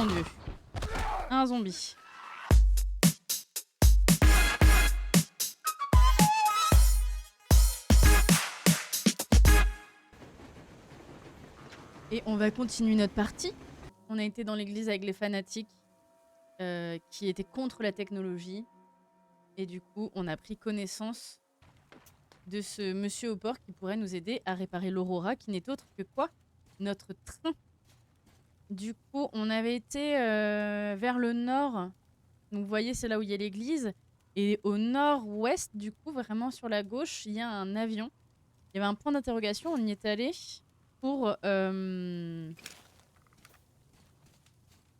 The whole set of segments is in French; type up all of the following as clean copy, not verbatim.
Dieu. Un zombie. Et on va continuer notre partie. On a été dans l'église avec les fanatiques qui étaient contre la technologie. Et du coup, on a pris connaissance de ce monsieur au port qui pourrait nous aider à réparer l'Aurora, qui n'est autre que quoi? Notre train. Du coup, on avait été vers le nord. Donc, vous voyez, c'est là où il y a l'église. Et au nord-ouest, du coup, vraiment sur la gauche, il y a un avion. Il y avait un point d'interrogation. On y est allé pour...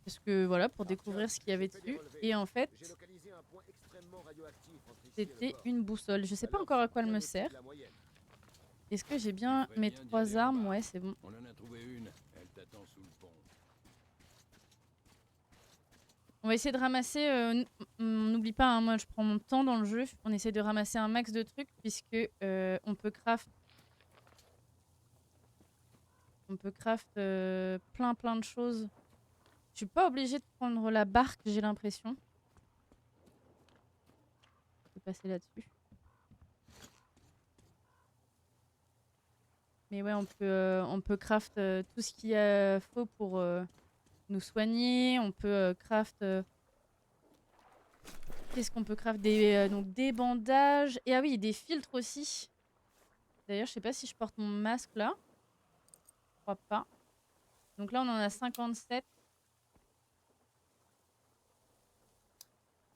parce que voilà, pour découvrir ce qu'il y avait dessus. Et en fait, c'était une boussole. Je sais pas encore à quoi elle me sert. Est-ce que j'ai bien mes 3 armes? Ouais, c'est bon. On en a trouvé une. Elle t'attend sous le pont. On va essayer de ramasser... n'oublie pas, hein, moi je prends mon temps dans le jeu. On essaie de ramasser un max de trucs puisque on peut craft... On peut craft plein de choses. Je suis pas obligée de prendre la barque, j'ai l'impression. Je peux passer là-dessus. Mais ouais, on peut craft tout ce qu'il faut pour nous soigner. On peut craft... Qu'est-ce qu'on peut craft donc des bandages. Et ah oui, des filtres aussi. D'ailleurs, je sais pas si je porte mon masque là. Je crois pas. Donc là, on en a 57.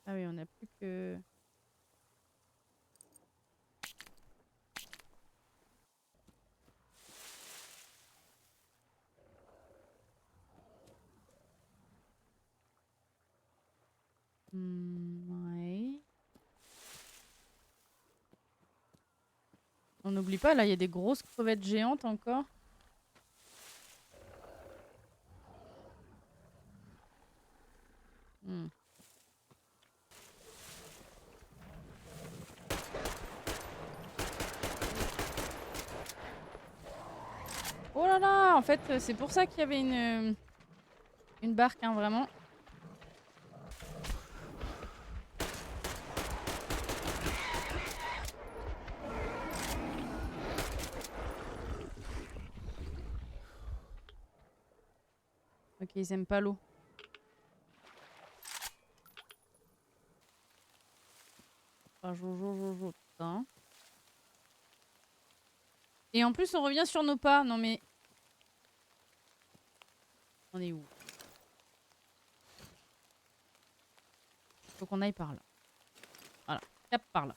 Ah oui, on a plus que... ouais. On n'oublie pas, là, il y a des grosses crevettes géantes encore. Hmm. Oh là là, en fait, c'est pour ça qu'il y avait une barque, hein, vraiment. Ok, ils aiment pas l'eau. Enfin, Jojo, putain. Et en plus, on revient sur nos pas. Non mais... On est où? Faut qu'on aille par là. Voilà, cap par là.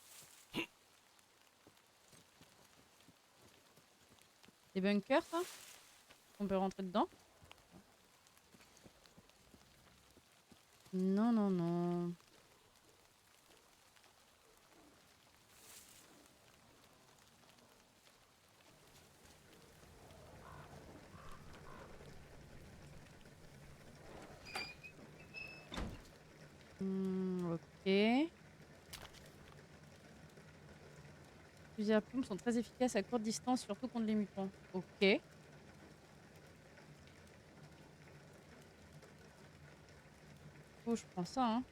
Des bunkers, ça? On peut rentrer dedans? Non, non, non. Ok. Plusieurs plumes sont très efficaces à courte distance, surtout contre les mutants. Ok. Oh, je prends ça, hein.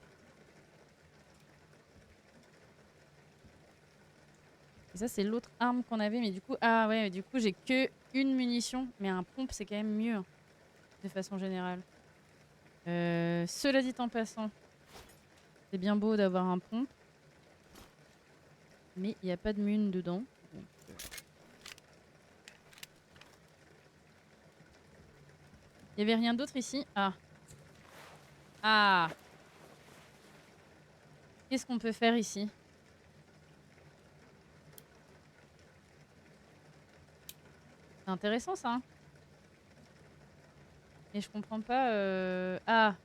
Et ça, c'est l'autre arme qu'on avait, mais du coup... Ah ouais, du coup, j'ai que une munition. Mais un pompe, c'est quand même mieux, hein, de façon générale. Cela dit en passant, c'est bien beau d'avoir un pompe. Mais il n'y a pas de mune dedans. Donc, il n'y avait rien d'autre ici. Ah. Ah. Qu'est-ce qu'on peut faire ici? C'est intéressant, ça, hein. Et je comprends pas... Ah.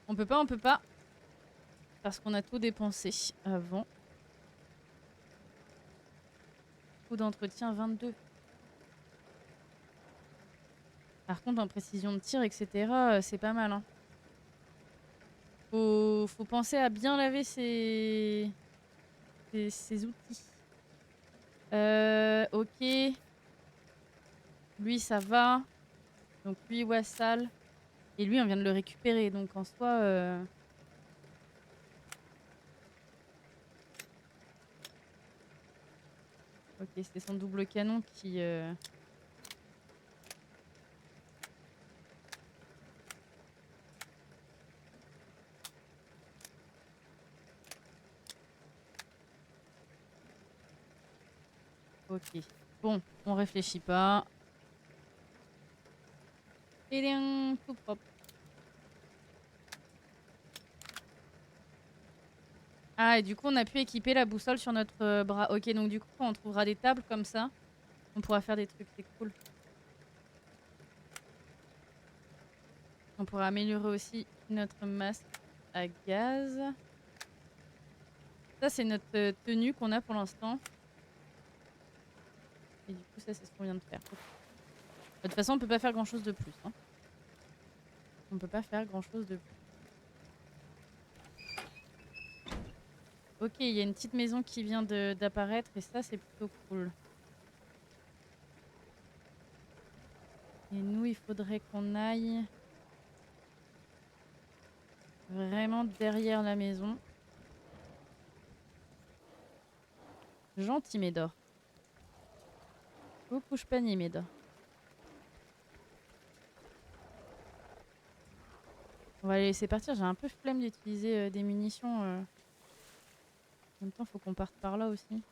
On peut pas, on peut pas. Parce qu'on a tout dépensé avant. Coût d'entretien 22. Par contre, en précision de tir, etc., c'est pas mal, hein. Faut penser à bien laver ses outils. Ok. Lui, ça va. Donc lui, Wassal. Et lui, on vient de le récupérer. Donc en soi... Ok, c'est son double canon qui... Ok. Bon, on réfléchit pas. Et tout propre. Ah, et du coup, on a pu équiper la boussole sur notre bras. Ok, donc du coup, quand on trouvera des tables comme ça, on pourra faire des trucs. C'est cool. On pourra améliorer aussi notre masque à gaz. Ça, c'est notre tenue qu'on a pour l'instant. Et du coup, ça, c'est ce qu'on vient de faire. De toute façon, on peut pas faire grand-chose de plus. Hein. On peut pas faire grand-chose de plus. Ok, il y a une petite maison qui vient d'apparaître et ça, c'est plutôt cool. Et nous, il faudrait qu'on aille vraiment derrière la maison. Gentil Médor. Coucou panier Médor. On va les laisser partir. J'ai un peu flemme d'utiliser des munitions. En même temps, faut qu'on parte par là aussi.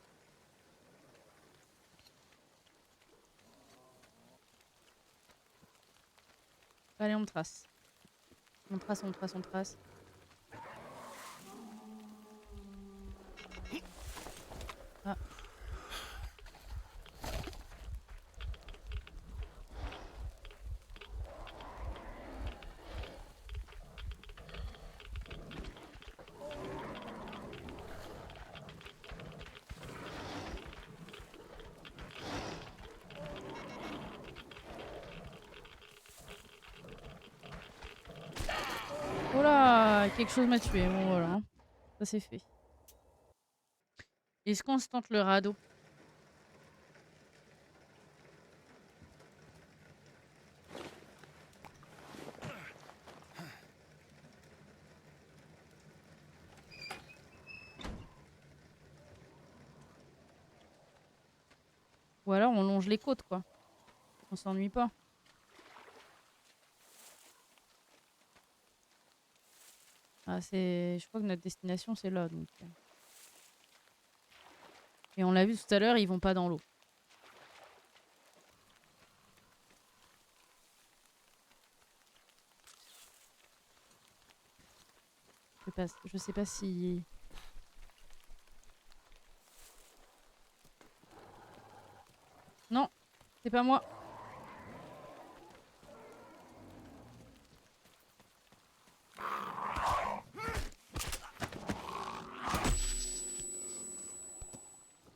Allez, on trace. On trace, on trace, on trace. Ah. Oh là, quelque chose m'a tué. Bon, voilà. Ça, c'est fait. Est-ce qu'on se tente le radeau? Ou alors, on longe les côtes, quoi. On s'ennuie pas. Ah, c'est... Je crois que notre destination, c'est là, donc... Et on l'a vu tout à l'heure, ils vont pas dans l'eau. Je sais pas si... Non, c'est pas moi.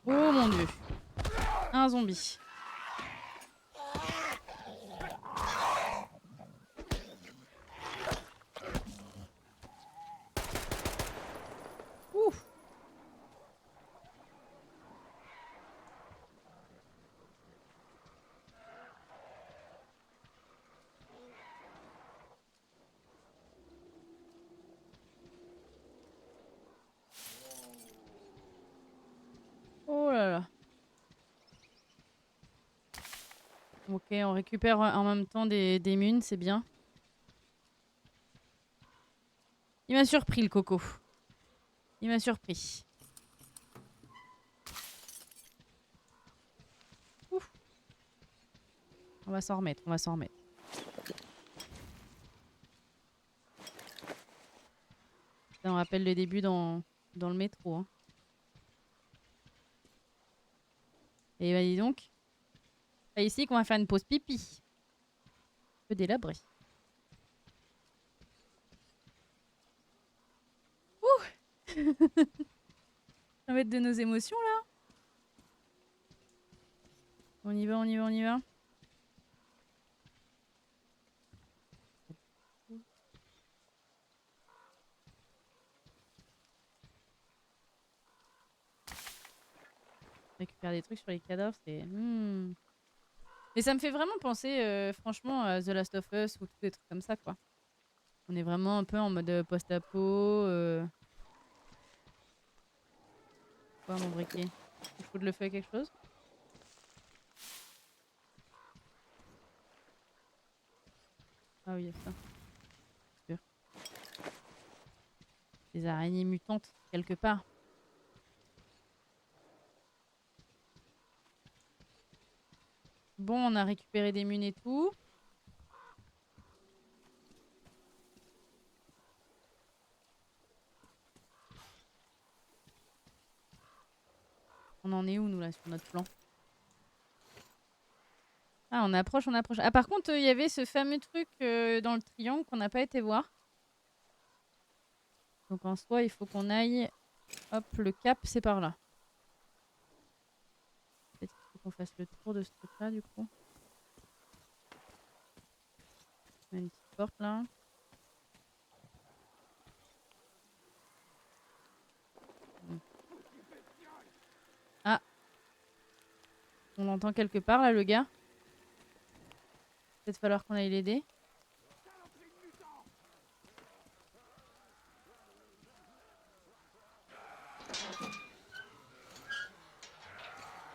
Oh mon dieu. Un zombie. Ouf. Oh là là. Ok, on récupère en même temps des munes, c'est bien. Il m'a surpris le coco. Il m'a surpris. Ouf. On va s'en remettre, on va s'en remettre. Ça me rappelle le début dans le métro. Hein. Et bah dis donc. C'est ici qu'on va faire une pause pipi. Un peu délabré. Ouh. Ça va être de nos émotions là. On y va, on y va, on y va. Récupérer des trucs sur les cadavres, c'est... Mais ça me fait vraiment penser, franchement, à The Last of Us ou tous des trucs comme ça, quoi. On est vraiment un peu en mode post-apo. Quoi mon briquet? Il faut de le feu à quelque chose? Ah oui, il y a ça. Sûr. Des araignées mutantes, quelque part. Bon, on a récupéré des munes et tout. On en est où, nous, là, sur notre plan? Ah, on approche, on approche. Ah, par contre, il y avait ce fameux truc dans le triangle qu'on n'a pas été voir. Donc, en soi, il faut qu'on aille... Hop, le cap, c'est par là. Peut-être qu'il faut qu'on fasse le tour de ce truc-là, du coup. On a une petite porte, là. Ah, on l'entend quelque part, là, le gars. Peut-être falloir qu'on aille l'aider.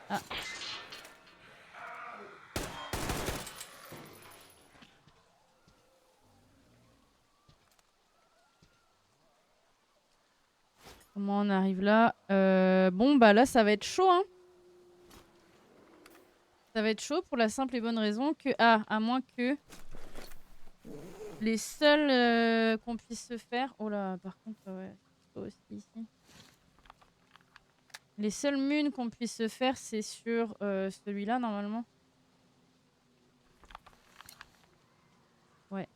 Ah. Comment on arrive là? Bon, bah là, ça va être chaud, hein. Ça va être chaud pour la simple et bonne raison que... Ah, à moins que... Les seuls qu'on puisse se faire... Oh là, par contre, ouais, c'est chaud aussi ici. Les seules munes qu'on puisse se faire, c'est sur celui-là, normalement. Ouais.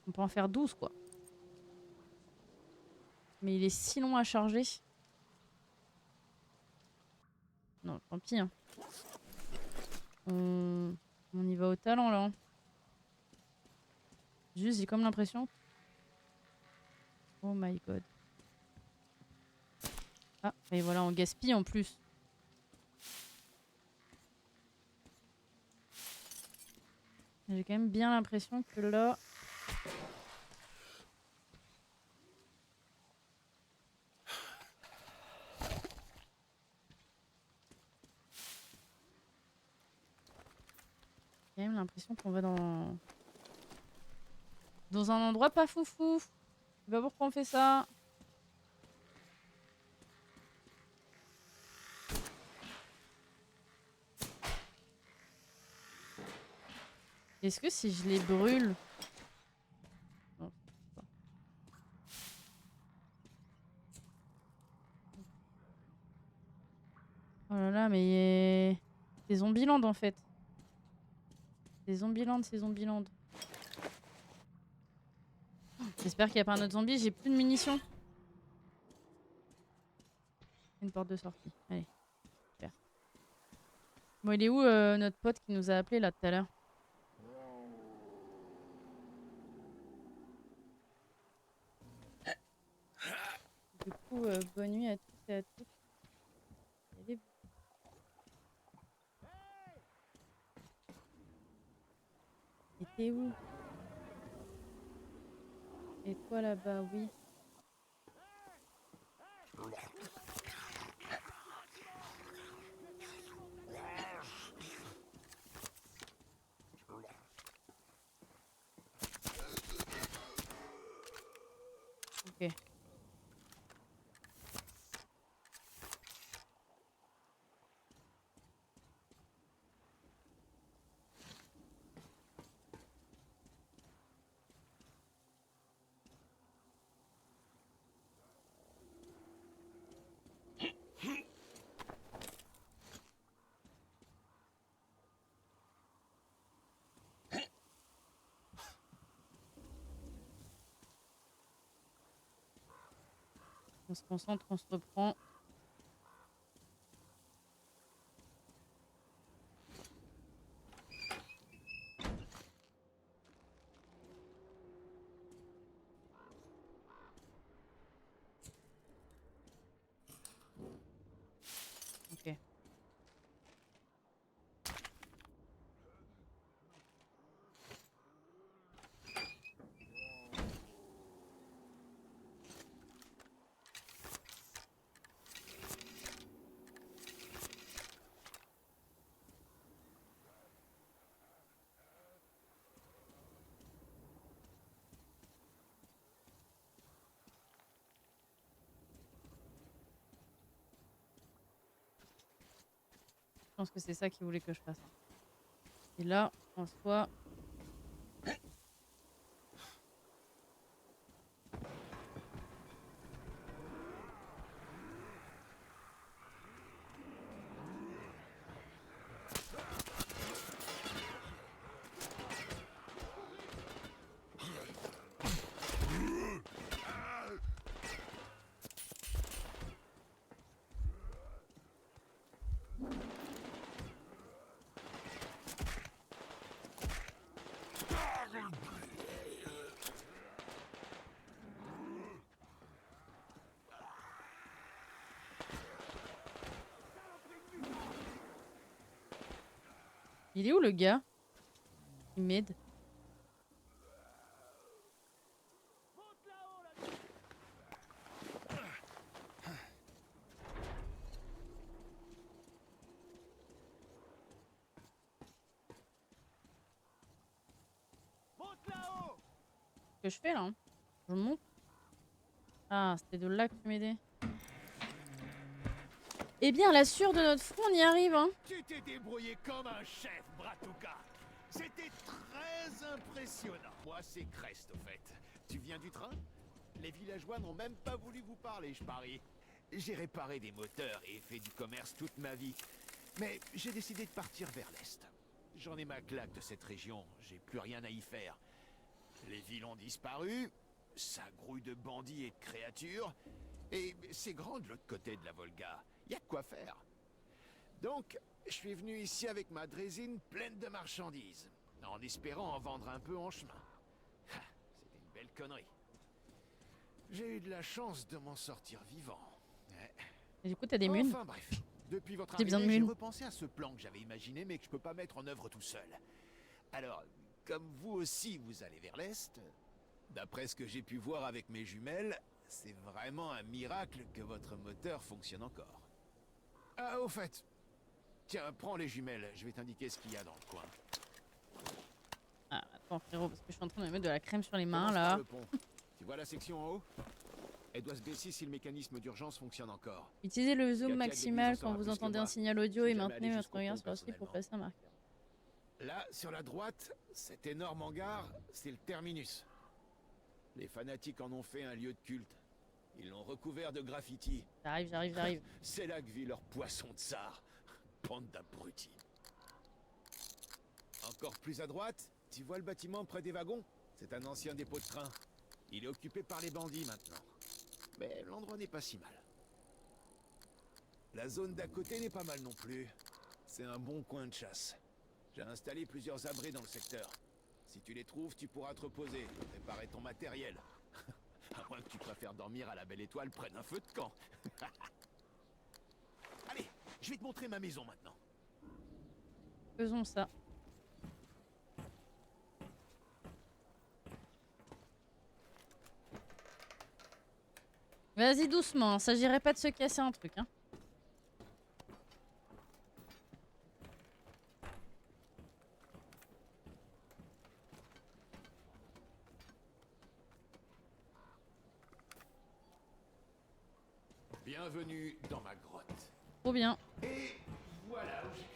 On peut en faire 12, quoi. Mais il est si long à charger. Non, tant pis. Hein. On y va au talent, là. Hein. Juste, j'ai comme l'impression... Oh my god. Ah, et voilà, on gaspille en plus. J'ai quand même bien l'impression que là... J'ai quand même l'impression qu'on va dans un endroit pas foufou. Je sais pas pourquoi on fait ça. Est-ce que si je les brûle... Non, pas. Oh là là, mais... C'est Zombieland en fait. C'est Zombieland, c'est Zombieland. J'espère qu'il n'y a pas un autre zombie, j'ai plus de munitions. Une porte de sortie. Allez, super. Bon, il est où notre pote qui nous a appelé là tout à l'heure? Du coup, bonne nuit à tous et à toutes. Allez. Et t'es où? Et toi là-bas, oui. Ok. On se concentre, on se reprend. Ok. Je pense que c'est ça qu'il voulait que je fasse. Et là, en soi... Il est où le gars? Il m'aide. Qu'est-ce que je fais là? Je monte. Ah, c'était de là que tu m'aidais. Eh bien, la sueur de notre front, on y arrive, hein. Tu t'es débrouillé comme un chef, Bratuka. C'était très impressionnant. Moi, c'est Crest, au fait. Tu viens du train? Les villageois n'ont même pas voulu vous parler, je parie. J'ai réparé des moteurs et fait du commerce toute ma vie. Mais j'ai décidé de partir vers l'est. J'en ai ma claque de cette région, j'ai plus rien à y faire. Les villes ont disparu, ça grouille de bandits et de créatures, et c'est grand de l'autre côté de la Volga. Y a de quoi faire. Donc, je suis venu ici avec ma drésine pleine de marchandises, en espérant en vendre un peu en chemin. Ha, c'était une belle connerie. J'ai eu de la chance de m'en sortir vivant. Ouais. Et du coup, t'as des munes. Enfin bref, depuis votre J'ai besoin de arrivée, j'ai munes. repensé à ce plan que j'avais imaginé mais que je peux pas mettre en œuvre tout seul. Alors, comme vous aussi vous allez vers l'est, d'après ce que j'ai pu voir avec mes jumelles, c'est vraiment un miracle que votre moteur fonctionne encore. Ah, au fait, tiens, prends les jumelles, je vais t'indiquer ce qu'il y a dans le coin. Ah, attends, frérot, parce que je suis en train de me mettre de la crème sur les mains, Commence par là. le pont. Tu vois la section en haut? Elle doit se baisser si le mécanisme d'urgence fonctionne encore. Utilisez le zoom Katia maximal Gedlis en quand saura vous plus que entendez un moi. signal audio Je et suis jamais maintenez allé votre jusqu'au regard pont, sur la suite pour personnellement. passer un marqueur. Là, sur la droite, cet énorme hangar, c'est le terminus. Les fanatiques en ont fait un lieu de culte. Ils l'ont recouvert de graffiti. J'arrive, j'arrive, j'arrive. C'est là que vit leur poisson de tsar. Bande d'abrutis. Encore plus à droite, tu vois le bâtiment près des wagons? C'est un ancien dépôt de train. Il est occupé par les bandits maintenant. Mais l'endroit n'est pas si mal. La zone d'à côté n'est pas mal non plus. C'est un bon coin de chasse. J'ai installé plusieurs abris dans le secteur. Si tu les trouves, tu pourras te reposer, préparer ton matériel. À moins que tu préfères dormir à la belle étoile près d'un feu de camp. Allez, je vais te montrer ma maison maintenant. Faisons ça. Vas-y doucement, s'agirait pas de se casser un truc, hein. Bienvenue dans ma grotte. Trop bien. Et voilà où j'habite.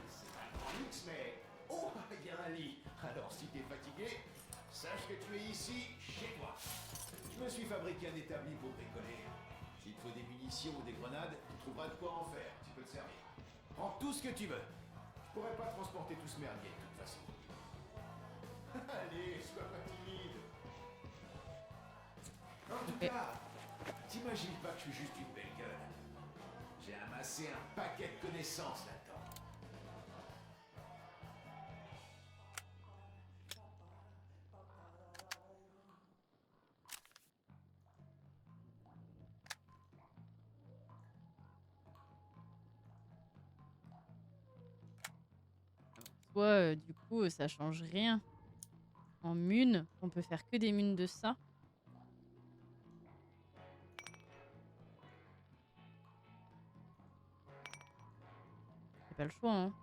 C'est pas un grand luxe, mais... Oh, il y a un lit. Alors, si t'es fatigué, sache que tu es ici, chez toi. Je me suis fabriqué un établi pour bricoler. S'il te faut des munitions ou des grenades, tu trouveras de quoi en faire. Tu peux te servir. Prends tout ce que tu veux. Je pourrais pas transporter tout ce merdier, de toute façon. Allez, sois pas timide. En tout cas, t'imagines pas que je suis juste une belle gueule. J'ai amassé un paquet de connaissances là-dedans. Soit, du coup, ça change rien. En munes, on peut faire que des munes de ça. C'est pas le choix, hein.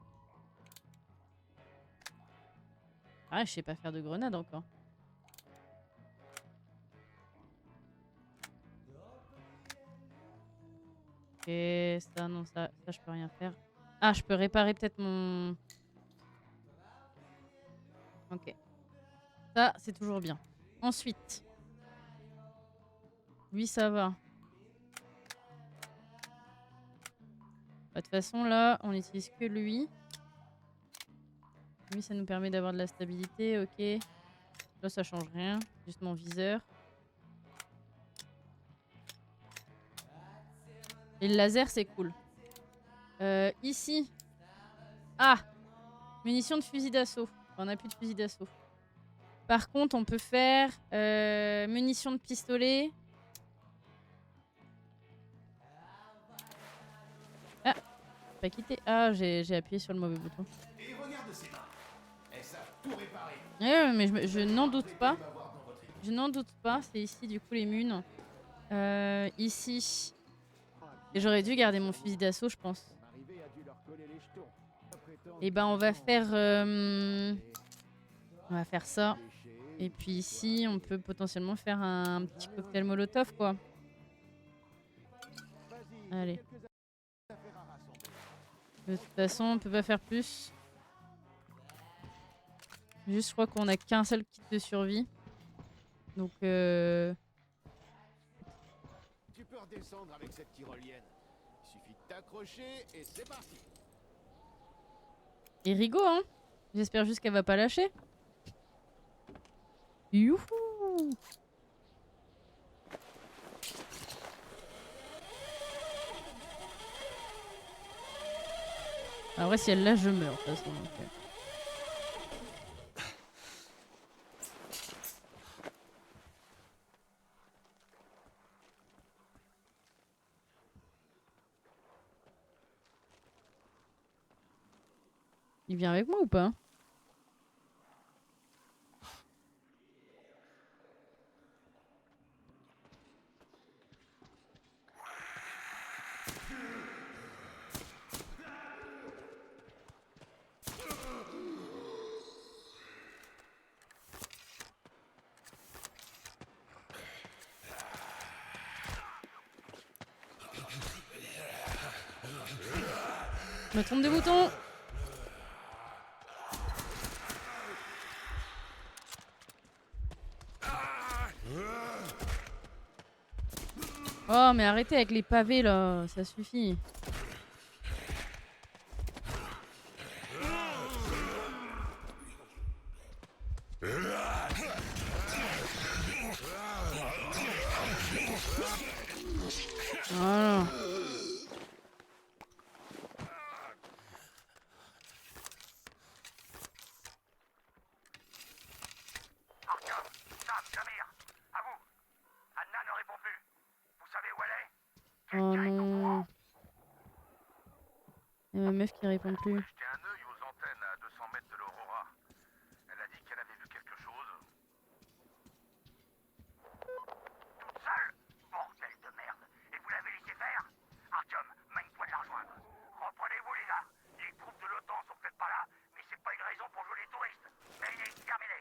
Ah, je sais pas faire de grenades encore. Et ça, non, ça je peux rien faire. Ah, je peux réparer peut-être mon... Ok. Ça, c'est toujours bien. Ensuite. Lui, ça va. Bah, de toute façon, là, on n'utilise que lui. Lui, ça nous permet d'avoir de la stabilité. Ok. Là, ça change rien. Juste mon viseur. Et le laser, c'est cool. Ici. Ah! Munitions de fusil d'assaut. On n'a plus de fusil d'assaut. Par contre, on peut faire munitions de pistolet. Ah! Pas quitté. Ah, j'ai appuyé sur le mauvais bouton. Et regarde ces mains. Elles savent tout réparer. Ouais, mais je n'en doute pas. Je n'en doute pas. C'est ici, du coup, les munes. Ici. Et j'aurais dû garder mon fusil d'assaut, je pense. Et ben, on va faire ça. Et puis ici, on peut potentiellement faire un petit cocktail Molotov, quoi. Allez. De toute façon, on peut pas faire plus. Juste, je crois qu'on a qu'un seul kit de survie. Donc, Tu peux redescendre avec cette tyrolienne. Il suffit de t'accrocher et c'est parti. et rigo, hein. J'espère juste qu'elle va pas lâcher. Youhou! En vrai, si elle lâche, je meurs, de toute façon. Donc, Il vient avec moi ou pas? Je me trompe de bouton. Oh, mais arrêtez avec les pavés, là. Ça suffit. Voilà. Artyom, Sam, Damir, à vous. Anna ne répond plus. Vous savez où elle est? Oh Quelqu'un est au non. courant? Il y a ma meuf qui répond plus. Jeter un œil aux antennes à 200 mètres de l'Aurora. Elle a dit qu'elle avait vu quelque chose. Toute seule? Bordel de merde. Et vous l'avez laissé faire? Artyom, mène-toi de la rejoindre. Reprenez-vous, les gars. Les troupes de l'OTAN sont peut-être pas là, mais c'est pas une raison pour jouer les touristes. Terminé, terminé.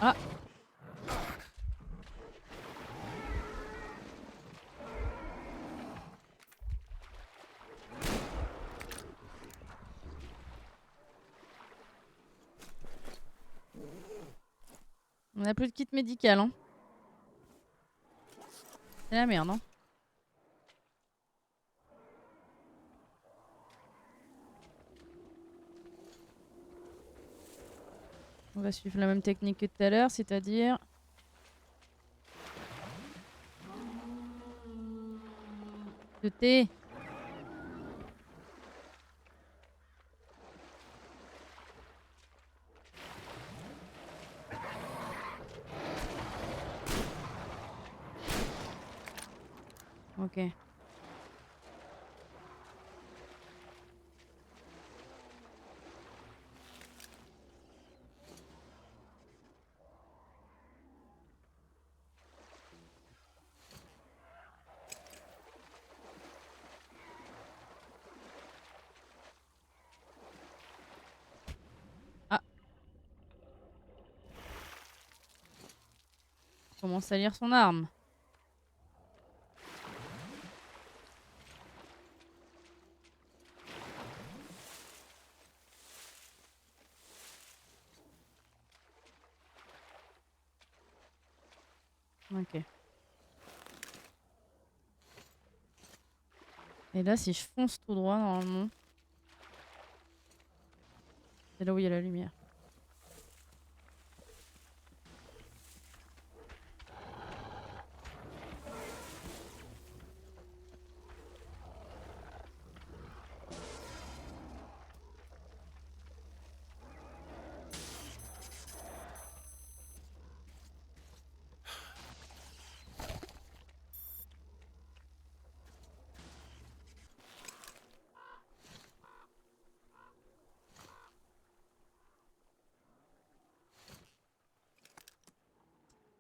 Ah. On a plus de kit médical, hein. C'est la merde, hein. On va suivre la même technique que tout à l'heure, c'est-à-dire... Le thé. Ok. Ah, commence à lire son arme. Ok. Et là, si je fonce tout droit, normalement, c'est là où il y a la lumière.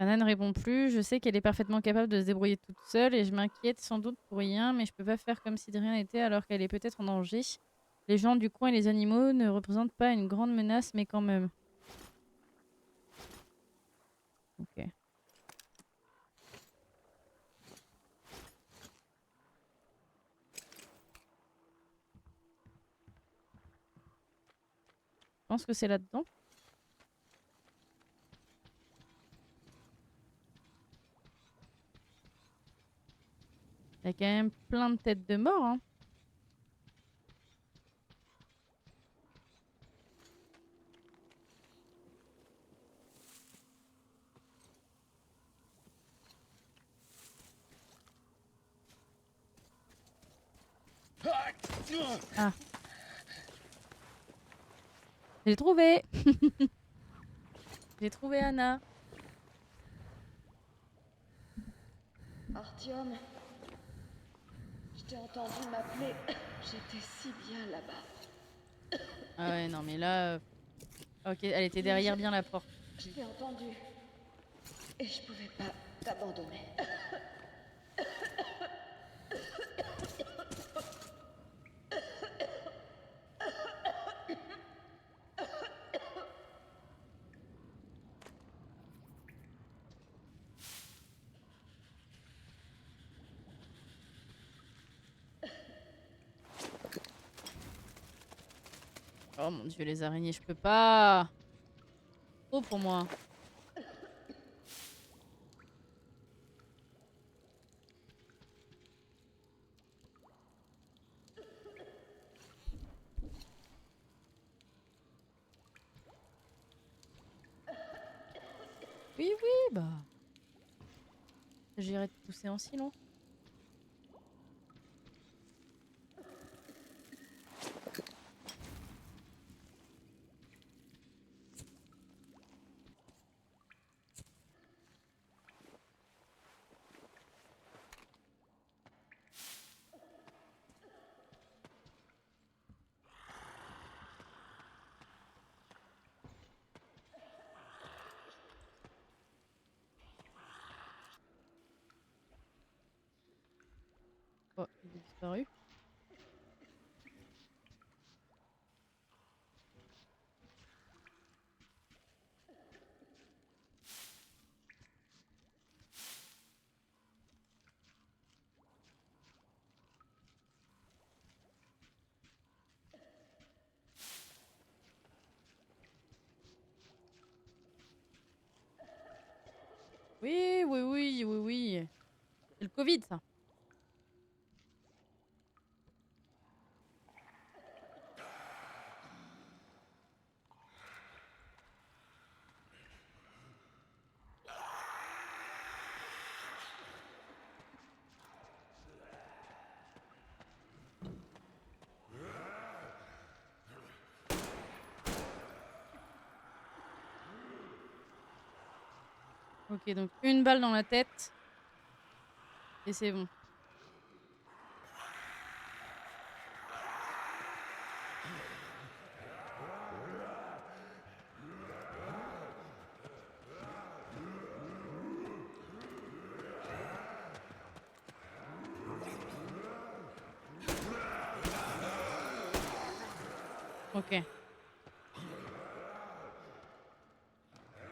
Anna ne répond plus. Je sais qu'elle est parfaitement capable de se débrouiller toute seule et je m'inquiète sans doute pour rien, mais je peux pas faire comme si de rien n'était alors qu'elle est peut-être en danger. Les gens du coin et les animaux ne représentent pas une grande menace, mais quand même. Ok. Je pense que c'est là-dedans. Il y a quand même plein de têtes de mort, hein. Ah, j'ai trouvé. J'ai trouvé Anna. Artyom, je t'ai entendu m'appeler. J'étais si bien là-bas. Ah ouais, non, mais là... Ok, elle était derrière bien la porte. Je t'ai entendu. Et je pouvais pas t'abandonner. Oh mon dieu, les araignées, je peux pas. Trop pour moi. Oui, oui, bah... J'irai te pousser en silence. Oh, il est disparu. Oui, oui, oui, oui, oui. C'est le Covid, ça. Ok, donc une balle dans la tête. Et c'est bon. Ok.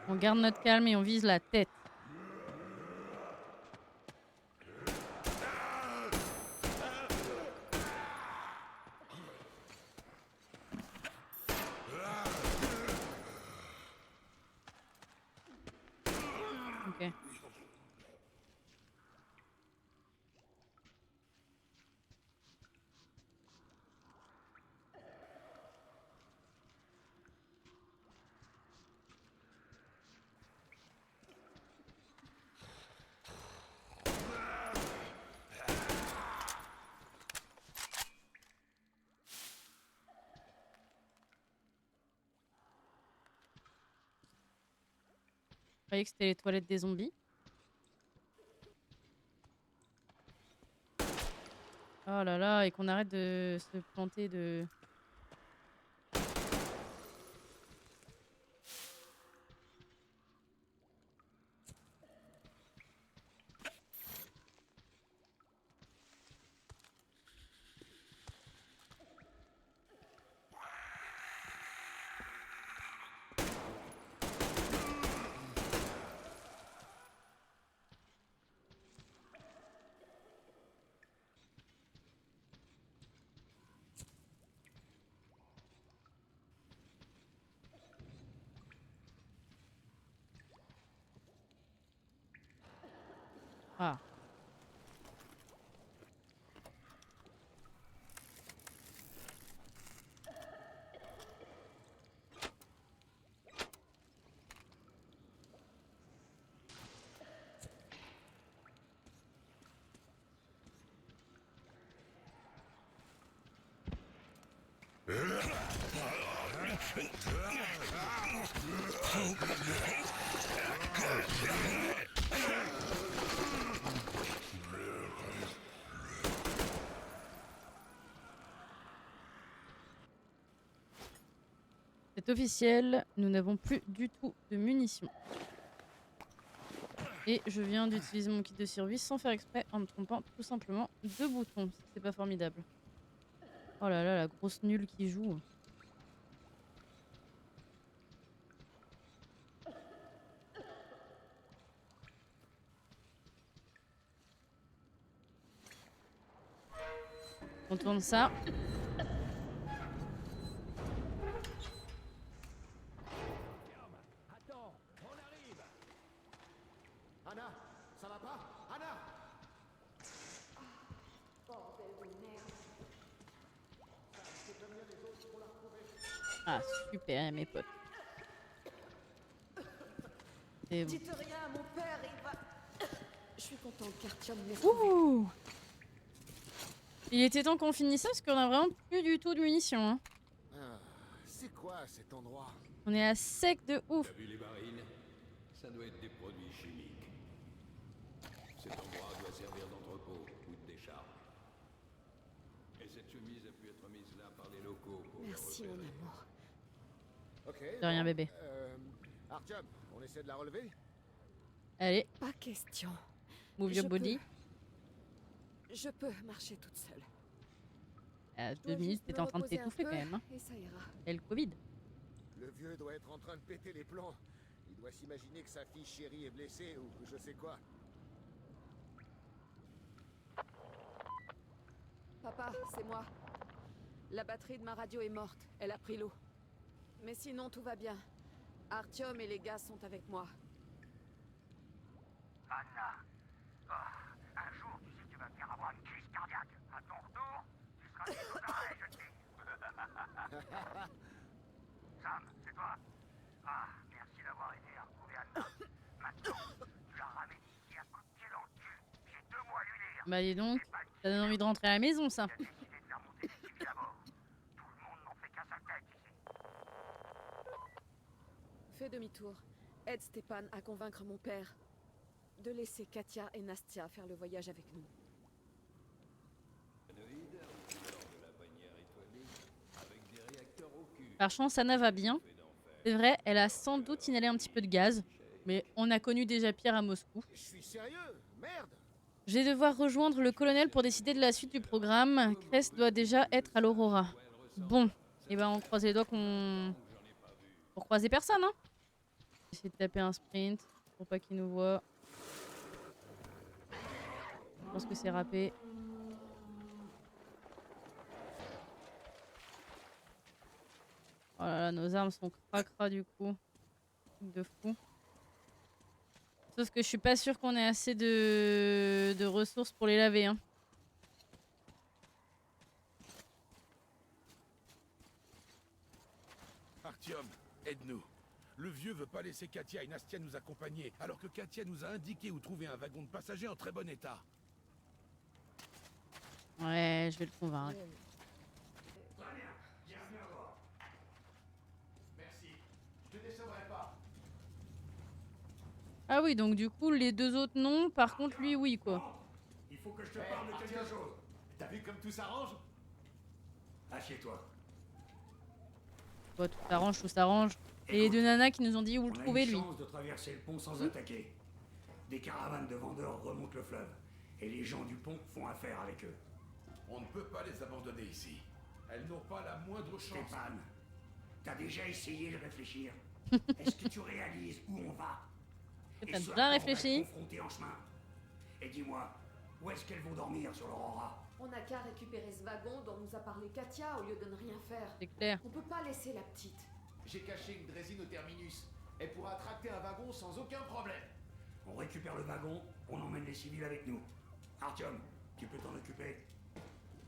On garde notre calme et on vise la tête. Ok. Je croyais que c'était les toilettes des zombies. Oh là là, et qu'on arrête de se planter de... Ah. C'est officiel, nous n'avons plus du tout de munitions. Et je viens d'utiliser mon kit de survie sans faire exprès en me trompant tout simplement de boutons. C'est pas formidable. Oh là là, la grosse nulle qui joue. On tourne ça. Attends, on arrive. Anna, ça va pas? Anna! Ah super mes potes. C'est bon. Dites rien à mon père, il va... Je suis contente qu'Artyom m'ait Ouh. Il était temps qu'on finisse ça parce qu'on a vraiment plus du tout de munitions. Hein. Ah, c'est quoi cet endroit? On est à sec de ouf. T'as vu les barils? Ça doit être des produits chimiques. Cet endroit doit servir d'entrepôt ou de décharge. Et cette chemise a pu être mise là par les locaux pour la Merci mon repérer. amour. Ok. De rien, bon, bébé. Artyom, on essaie de la relever? Allez, Pas question. move your Je body. Je peux marcher toute seule. À Je dois 2 minutes, juste t'étais me en train de reposer un t'étouffer peu quand même. Hein. Et ça ira. Et le Covid. Le vieux doit être en train de péter les plombs. Il doit s'imaginer que sa fille chérie est blessée ou je sais quoi. Papa, c'est moi. La batterie de ma radio est morte. Elle a pris l'eau. Mais sinon, tout va bien. Artyom et les gars sont avec moi. Anna. Oh, un jour, tu sais que tu vas me faire avoir une crise cardiaque. À ton retour, tu seras mise aux arrêts, jeune fille. Sam, c'est toi? Ah, merci d'avoir aidé à retrouver Anna. Maintenant, tu la ramènes ici à coup de pied dans le cul. J'ai 2 mois à lui dire. Bah dis donc, ça donne envie de rentrer à la maison ça. Il a décidé de faire monter les civils à bord. Tout le monde n'en fait qu'à sa tête, tu sais. Fais demi-tour. Aide Stepan à convaincre mon père de laisser Katia et Nastia faire le voyage avec nous. Humanoïde, couleur de la bannière étoilée, avec derrière Par chance, Sana va bien. C'est vrai, elle a sans doute inhalé un petit peu de gaz. Mais on a connu déjà pire à Moscou. Je suis sérieux, merde. Je vais devoir rejoindre le colonel pour décider de la suite du programme. Crest doit déjà être à l'Aurora. Bon, et ben on croise les doigts qu'on... Pour croiser personne, hein. Essayer de taper un sprint pour pas qu'il nous voit. Je pense que c'est râpé. Oh là là, nos armes sont cracra du coup. Truc de fou. Sauf que je suis pas sûre qu'on ait assez de ressources pour les laver, hein. Artyom, aide-nous. Le vieux veut pas laisser Katia et Nastia nous accompagner, alors que Katia nous a indiqué où trouver un wagon de passagers en très bon état. Ouais, je vais le convaincre. Merci. Je te décevrai pas. Ah oui, donc du coup, les deux autres non. Par contre, lui, oui, quoi. Il faut que je te parle de quelque chose. T'as vu comme tout s'arrange? Assieds-toi. Bon, tout s'arrange, tout s'arrange. Et les deux nanas qui nous ont dit où le On a trouver, une lui. chance de traverser le pont sans attaquer. Des caravanes de vendeurs remontent le fleuve. Et les gens du pont font affaire avec eux. On ne peut pas les abandonner ici. Elles n'ont pas la moindre chance. Stéphane, t'as déjà essayé de réfléchir? Est-ce que tu réalises où on va? T'as Et ce déjà à quoi on va réfléchi? être confronté en chemin. Et dis-moi, où est-ce qu'elles vont dormir sur l'Aurora? On n'a qu'à récupérer ce wagon dont nous a parlé Katia au lieu de ne rien faire. C'est clair. On peut pas laisser la petite. J'ai caché une drésine au terminus. Elle pourra tracter un wagon sans aucun problème. On récupère le wagon, on emmène les civils avec nous. Artyom, tu peux t'en occuper?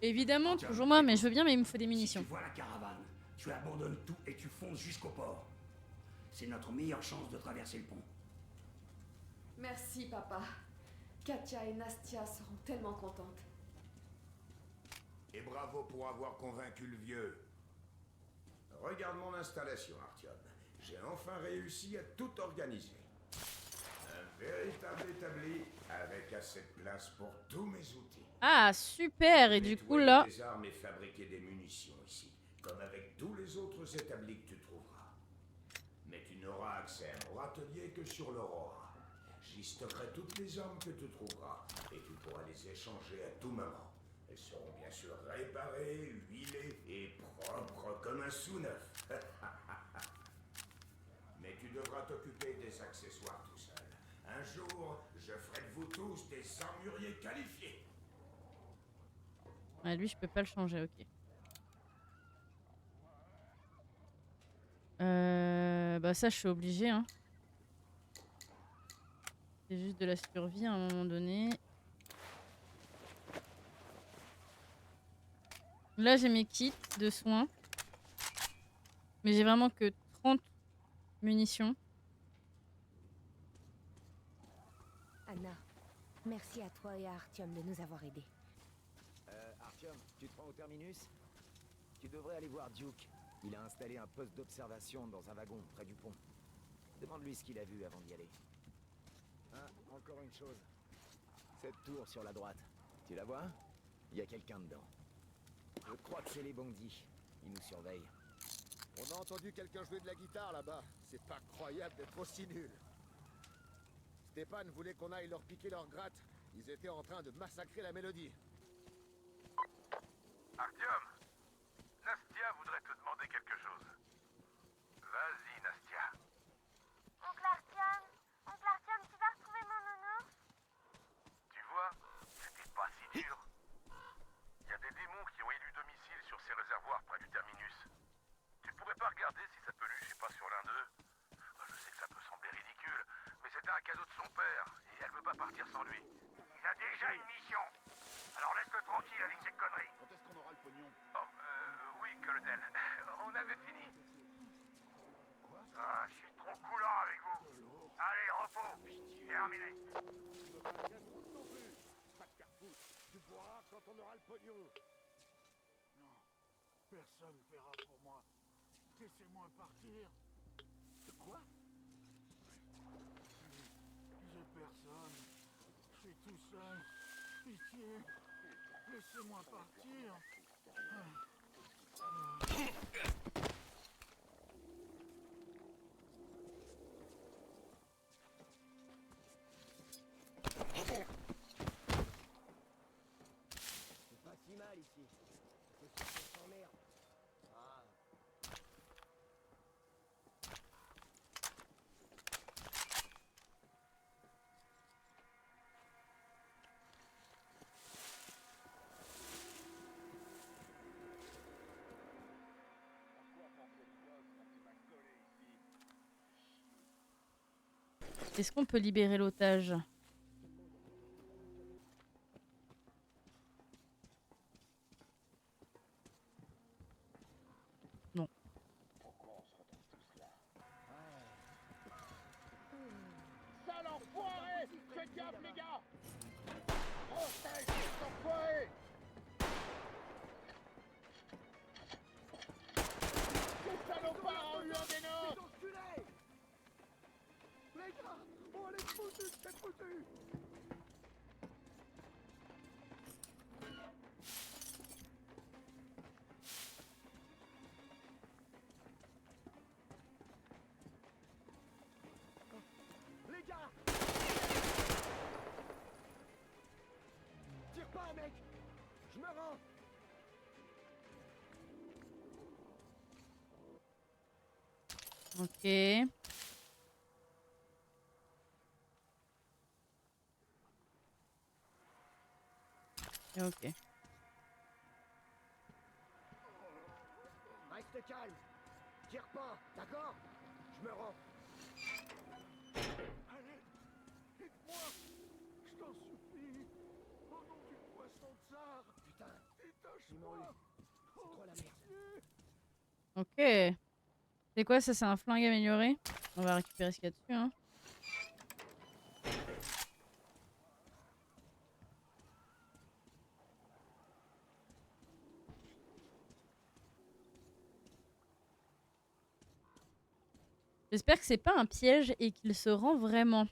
Évidemment, toujours moi, mais je veux bien, mais il me faut des Si munitions. tu vois la caravane, tu abandonnes tout et tu fonces jusqu'au port. C'est notre meilleure chance de traverser le pont. Merci, papa. Katia et Nastia seront tellement contentes. Et bravo pour avoir convaincu le vieux. Regarde mon installation, Artyom. J'ai enfin réussi à tout organiser. Un véritable établi avec assez de place pour tous mes outils. Ah, super. Et du coup, Nettoyer là... des armes et fabriquer des munitions ici, comme avec tous les autres établis que tu trouveras. Mais tu n'auras accès à mon atelier que sur l'Aurora. J'y stockerai toutes les armes que tu trouveras, et tu pourras les échanger à tout moment. Elles seront bien sûr réparées, huilées et propres comme un sous-neuf. Mais tu devras t'occuper des accessoires tout seul. Un jour, je ferai de vous tous des armuriers qualifiés. Ah, lui, je peux pas le changer, ok. Bah ça, je suis obligée, hein. C'est juste de la survie à un moment donné. Là, j'ai mes kits de soins. Mais j'ai vraiment que 30 munitions. Anna, merci à toi et à Artyom de nous avoir aidés. Artyom, tu te rends au terminus? Tu devrais aller voir Duke. Il a installé un poste d'observation dans un wagon près du pont. Demande-lui ce qu'il a vu avant d'y aller. Ah, encore une chose. Cette tour sur la droite. Tu la vois? Il y a quelqu'un dedans. Je crois que c'est les bandits. Ils nous surveillent. On a entendu quelqu'un jouer de la guitare là-bas. C'est pas croyable d'être aussi nul. Stéphane voulait qu'on aille leur piquer leur gratte. Ils étaient en train de massacrer la mélodie. Artyom, Nastia voudrait te demander quelque chose. Vas-y, Nastia. Oncle Artyom, tu vas retrouver mon nounours? Tu vois, c'était pas si dur. Il y a des démons qui ont élu domicile sur ces réservoirs près du terminus. Tu pourrais pas regarder si ça peluche et pas sur l'un d'eux? Je sais que ça peut sembler ridicule, mais c'était un cadeau de son père, et elle veut pas partir sans lui. Il a déjà une mission. Alors laisse-le tranquille avec ses conneries. Quand est-ce qu'on aura le pognon? Oh, oui, colonel. On avait fini. Quoi? Ah, je suis trop coulant avec vous. Allez, repos. Terminé. Pas de cartouche. Tu pourras quand on aura le pognon. Non, personne ne paiera pour moi. Laissez-moi partir. Quoi? J'ai personne. Je suis tout seul. Pitié. Laissez-moi partir. Est-ce qu'on peut libérer l'otage? Non. Sale enfoiré! Faites gaffe, les gars! Protège cet enfoiré! Ces salopards ont eu un des nôtres! Les gars! On les foutus, c'est foutu! Les gars! Tire pas, mec! Je me rends! Ok. Ok. Reste calme! Tire pas, d'accord? Je me rends! Allez! Aide-moi! Je t'en supplie! Au nom du poisson tsar! Putain! Détache-moi! C'est trop la merde! Ok. C'est quoi ça? C'est un flingue amélioré? On va récupérer ce qu'il y a dessus, hein. J'espère que c'est pas un piège et qu'il se rend vraiment.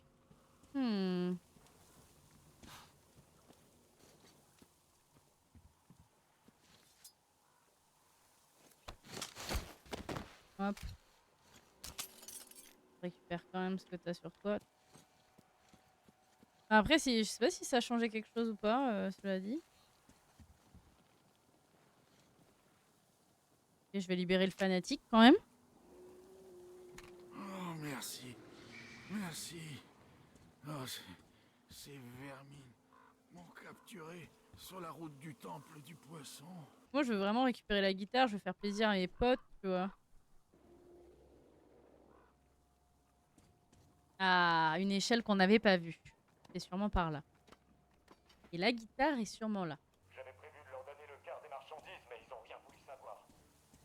Hop. Récupère quand même ce que t'as sur toi. Après, si, je sais pas si ça a changé quelque chose ou pas, cela dit. Et je vais libérer le fanatique quand même. Oh, merci. Merci. Oh, ces vermines m'ont capturé sur la route du temple du poisson. Moi, je veux vraiment récupérer la guitare. Je veux faire plaisir à mes potes, tu vois. Ah, une échelle qu'on n'avait pas vue. C'est sûrement par là. Et la guitare est sûrement là. J'avais prévu de leur donner le quart des marchandises, mais ils ont rien voulu savoir.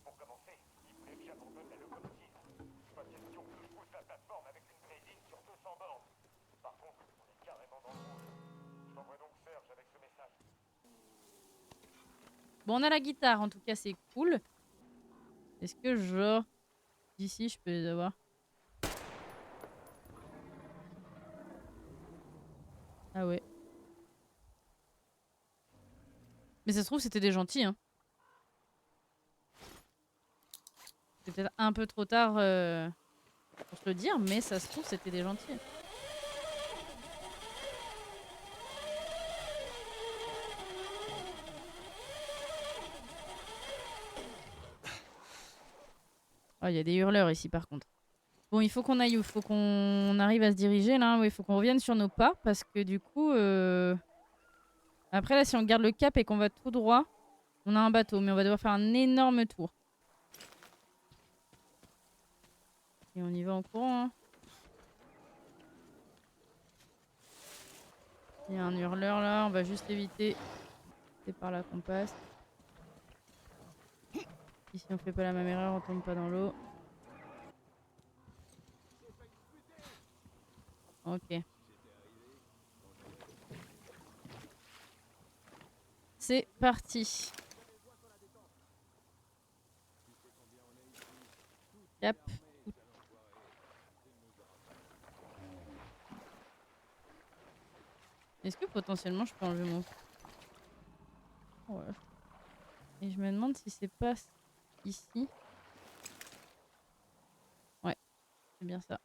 Pour commencer, ils voulaient que j'abandonne la locomotive. Pas question que je pousse la plateforme avec une drésine sur 200 bornes. Par contre, on est carrément dans le rouge. Je t'envoie donc Serge avec ce message. Bon, on a la guitare, en tout cas, c'est cool. Est-ce que, genre, d'ici, je peux les avoir? Ah ouais. Mais ça se trouve, c'était des gentils, hein. C'est peut-être un peu trop tard pour te le dire, mais ça se trouve, c'était des gentils. Oh, il y a des hurleurs ici, par contre. Bon, il faut qu'on aille où? Il faut qu'on arrive à se diriger, là. Oui, il faut qu'on revienne sur nos pas, parce que du coup... Après, là, si on garde le cap et qu'on va tout droit, on a un bateau, mais on va devoir faire un énorme tour. Et on y va en courant, hein. Il y a un hurleur, là. On va juste l'éviter. C'est par là qu'on passe. Ici, on fait pas la même erreur, on tombe pas dans l'eau. Ok. C'est parti. Cap. Est-ce que potentiellement je peux enlever mon... Ouais. Et je me demande si c'est pas ici. Ouais, c'est bien ça.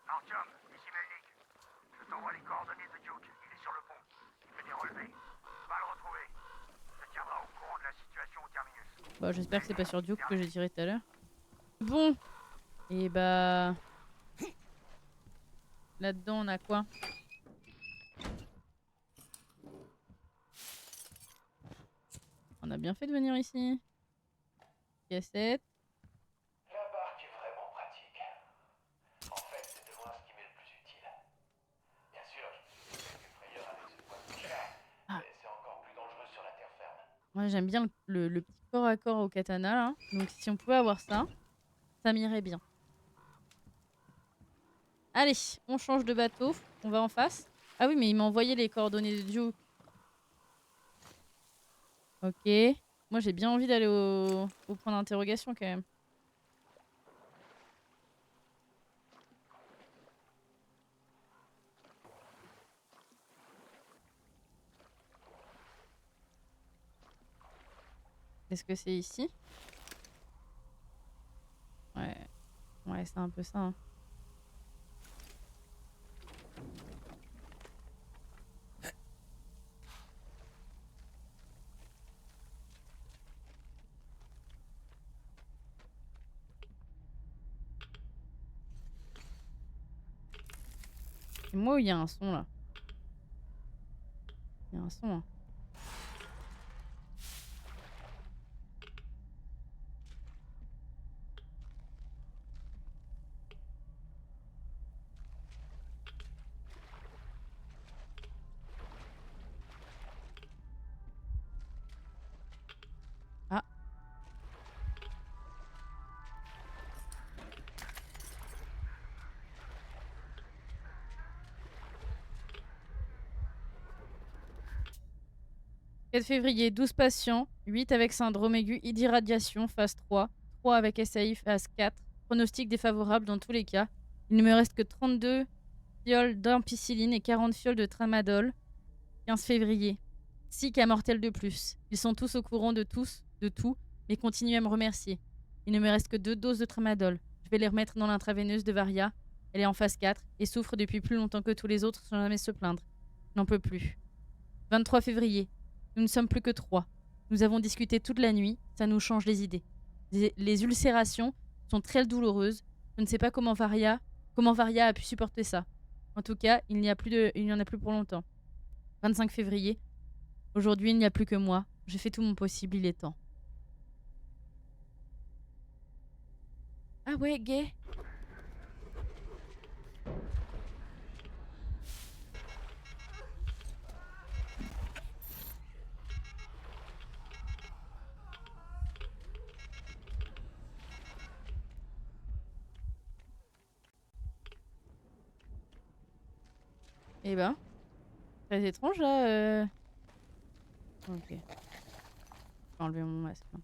Artyom, ici Melnik. Je t'envoie les coordonnées de Duke. Il est sur le pont. Il fait des relevés. Va le retrouver. Je te tiendrai au courant de la situation au terminus. Bah, j'espère que c'est pas sur Duke que j'ai tiré tout à l'heure. Bon. Et bah... Là-dedans, on a quoi? On a bien fait de venir ici. Cassette. La barque est vraiment pratique. Moi, j'aime bien le petit corps à corps au katana, là. Donc, si on pouvait avoir ça, ça m'irait bien. Allez, on change de bateau. On va en face. Ah oui, mais il m'a envoyé les coordonnées de Duke. Ok. Moi, j'ai bien envie d'aller au point d'interrogation, quand même. Est-ce que c'est ici? Ouais. Ouais, c'est un peu ça, hein. C'est moi où il y a un son, là? Il y a un son, hein. Ah. « 4 février, 12 patients, 8 avec syndrome aigu d'irradiation, phase 3, 3 avec SAI, phase 4. Pronostic défavorable dans tous les cas. Il ne me reste que 32 fioles d'ampicilline et 40 fioles de tramadol. 15 février. 6 cas mortels de plus. Ils sont tous au courant de tout, mais continuent à me remercier. Il ne me reste que 2 doses de tramadol. Je vais les remettre dans l'intraveineuse de Varia. Elle est en phase 4 et souffre depuis plus longtemps que tous les autres sans jamais se plaindre. Je n'en peux plus. 23 février. Nous ne sommes plus que 3. Nous avons discuté toute la nuit, ça nous change les idées. Les ulcérations sont très douloureuses. Je ne sais pas comment Varia a pu supporter ça. En tout cas, il n'y en a plus pour longtemps. 25 février. Aujourd'hui, il n'y a plus que moi. J'ai fait tout mon possible, il est temps. Ah ouais, gay. Eh ben, très étrange là. Ok. Je vais enlever mon masque. Hein.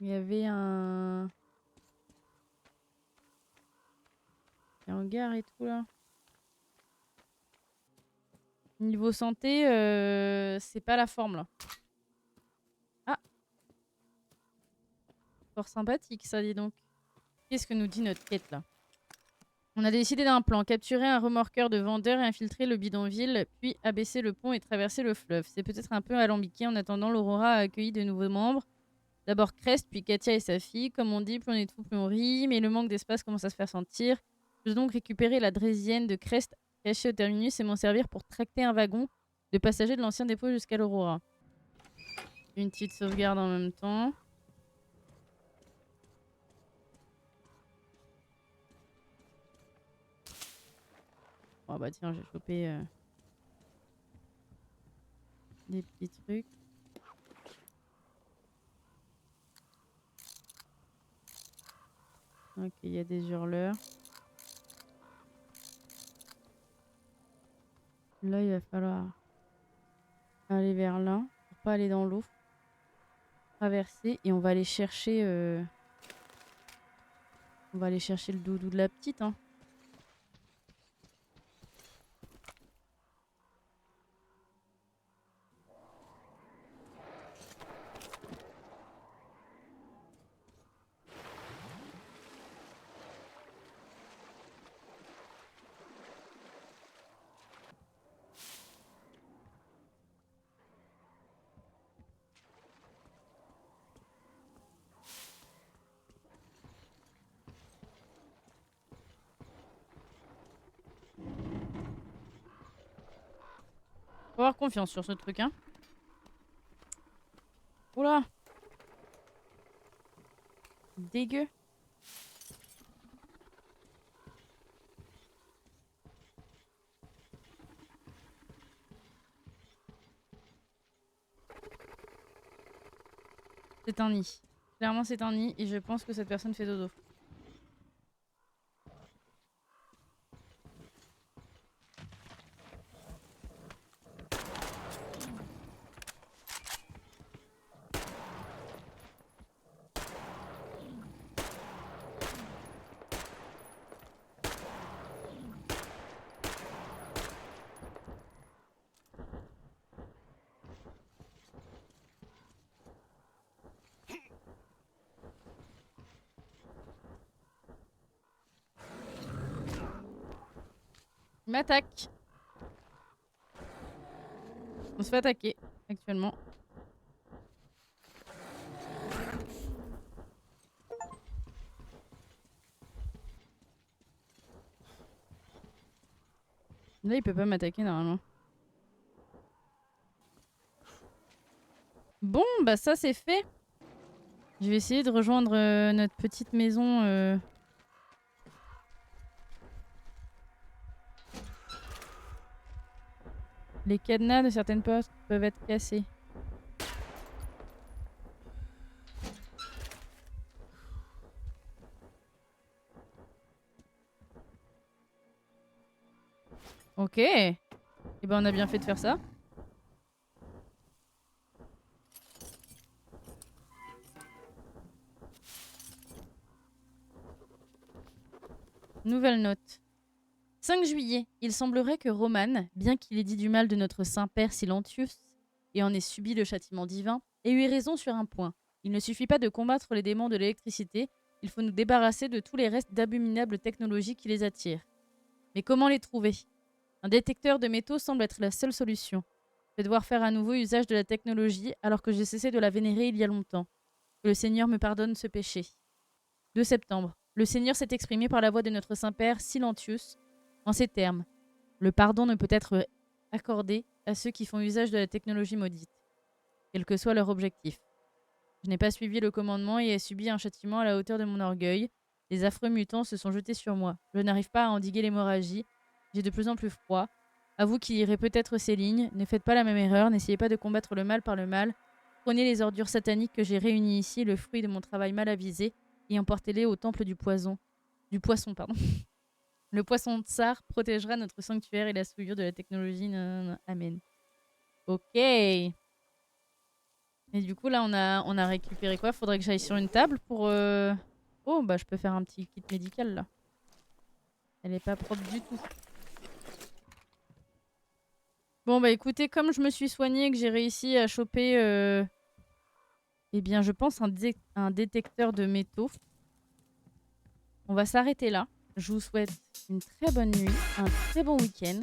Il y avait un hangar et tout là. Niveau santé, c'est pas la forme là. Ah, fort sympathique ça, dis donc. Qu'est-ce que nous dit notre quête là? On a décidé d'un plan, capturer un remorqueur de vendeurs et infiltrer le bidonville, puis abaisser le pont et traverser le fleuve. C'est peut-être un peu alambiqué. En attendant, l'Aurora a accueilli de nouveaux membres. D'abord Crest, puis Katia et sa fille. Comme on dit, plus on est de fous, plus on rit, mais le manque d'espace commence à se faire sentir. Je vais donc récupérer la draisienne de Crest cachée au terminus et m'en servir pour tracter un wagon de passagers de l'ancien dépôt jusqu'à l'Aurora. Une petite sauvegarde en même temps. Oh bah tiens, j'ai chopé des petits trucs. Ok, il y a des hurleurs. Là, il va falloir aller vers là pour pas aller dans l'eau. Traverser et on va aller chercher le doudou de la petite. Hein. Faut avoir confiance sur ce truc, hein. Oula. Dégueu. C'est un nid. Clairement, c'est un nid et je pense que cette personne fait dodo. Il m'attaque. On se fait attaquer actuellement. Là, il peut pas m'attaquer normalement. Bon, bah ça c'est fait. Je vais essayer de rejoindre notre petite maison. Les cadenas de certaines portes peuvent être cassés. Ok. Et ben on a bien fait de faire ça. Nouvelle note. 5 juillet. Il semblerait que Roman, bien qu'il ait dit du mal de notre Saint-Père Silentius et en ait subi le châtiment divin, ait eu raison sur un point. Il ne suffit pas de combattre les démons de l'électricité, il faut nous débarrasser de tous les restes d'abominables technologies qui les attirent. Mais comment les trouver? Un détecteur de métaux semble être la seule solution. Je vais devoir faire à nouveau usage de la technologie alors que j'ai cessé de la vénérer il y a longtemps. Que le Seigneur me pardonne ce péché. 2 septembre. Le Seigneur s'est exprimé par la voix de notre Saint-Père Silentius en ces termes. Le pardon ne peut être accordé à ceux qui font usage de la technologie maudite, quel que soit leur objectif. Je n'ai pas suivi le commandement et ai subi un châtiment à la hauteur de mon orgueil. Les affreux mutants se sont jetés sur moi. Je n'arrive pas à endiguer l'hémorragie. J'ai de plus en plus froid. À vous qui lirez peut-être ces lignes, ne faites pas la même erreur, n'essayez pas de combattre le mal par le mal. Prenez les ordures sataniques que j'ai réunies ici, le fruit de mon travail mal avisé, et emportez-les au temple du poisson. Du poisson, pardon. Le poisson tsar protégera notre sanctuaire et la souillure de la technologie. Amen. Ok. Et du coup, là, on a récupéré quoi? Faudrait que j'aille sur une table pour... Oh, bah je peux faire un petit kit médical, là. Elle est pas propre du tout. Bon, bah écoutez, comme je me suis soignée et que j'ai réussi à choper... Eh bien, je pense un détecteur de métaux. On va s'arrêter là. Je vous souhaite une très bonne nuit, un très bon week-end.